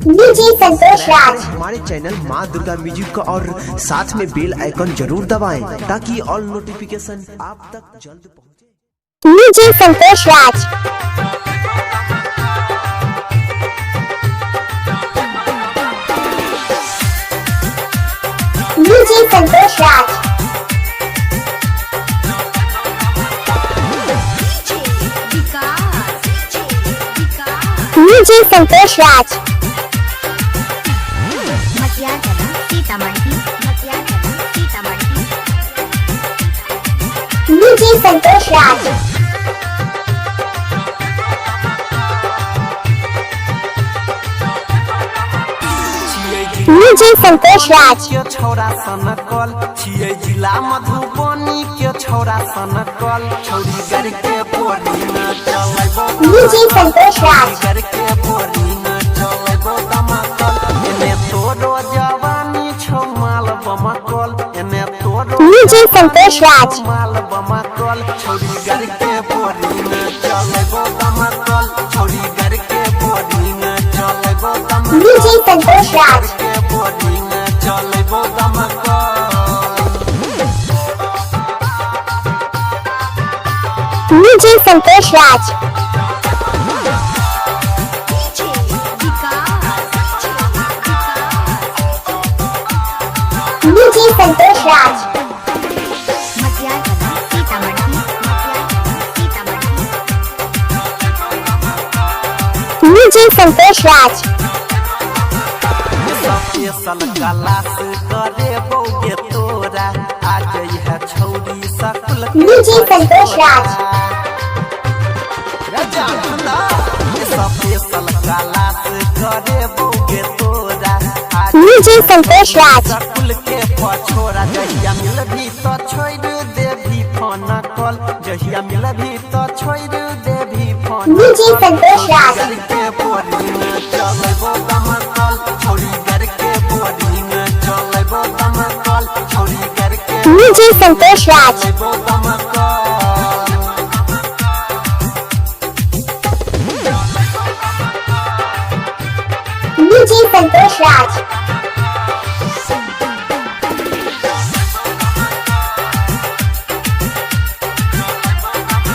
DJ Santosh राज। हमारे channel माँ Durga music का और साथ में बेल आइकन जरूर दबाएं ताकि ऑल नोटिफिकेशन आप तक जल्द पहुँचे। डीजे संतोष राज। डीजे संतोष राज। डीजे संतोष राज। डीजे संतोष राज। डीजे संतोष राज। के छौरा सनकल छियै जिला मधुबनी के छौरा सनकल छौरी घर के बोरी न चलैबो। डीजे संतोष राज। घर के बोरी न चलैबो दमकल एने तोरो जवानी छौ माल बमकल एने तोरो डीजे संतोष राज। माल बमकल छौरी घर के बोरी न चलैबो दमकल छौरी घर के बोरी न चलैबो दमकल डीजे संतोष राज। के बोरी न चलैबो दमकल। डीजे संतोष राज। डीजे संतोष राज। डीजे संतोष राज। स्पेशल क्लास करे बौगे तोरा आ गई है छौरी सकल डीजे संतोष राज। स्पेशल क्लास करे बौगे तोरा डीजे संतोष राज। सकल के पछोरा जहिया मिलभी तो छोड़ देभी फोन कॉल जहिया मिलभी तो छोड़ देभी फोन डीजे संतोष राज। के बोरी न चलैबो दमकल छौरी घर के बोरी न चलैबो दमकल छौरी घर के डीजे संतोष राज। चलैबो दमकल। डीजे संतोष राज।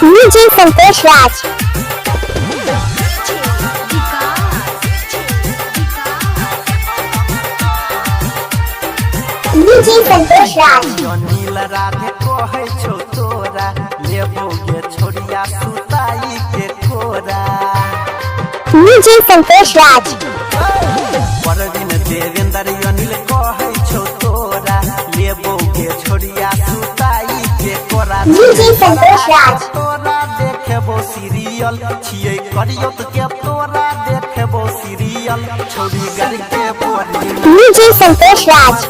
डीजे संतोष राज। डीजे संतोष राज। नील राधे कहै छौ तोरा लेबोगे छोरिया सुताई के कोरा डीजे संतोष राज। परवीन देवेंद्र अनिल कहै छौ तोरा लेबोगे छोरिया सुताई के कोरा डीजे संतोष राज। तोरा देखबो सीरियल छियै करियत के तोरा देखबो सीरियल छोरी घर के बोरी डीजे संतोष राज।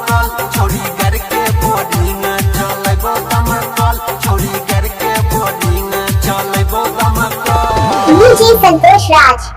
छोरी घर के बोरी न चलैबो दमकल छोरी घर के बोरी न चलैबो दमकल। डीजे संतोष राज।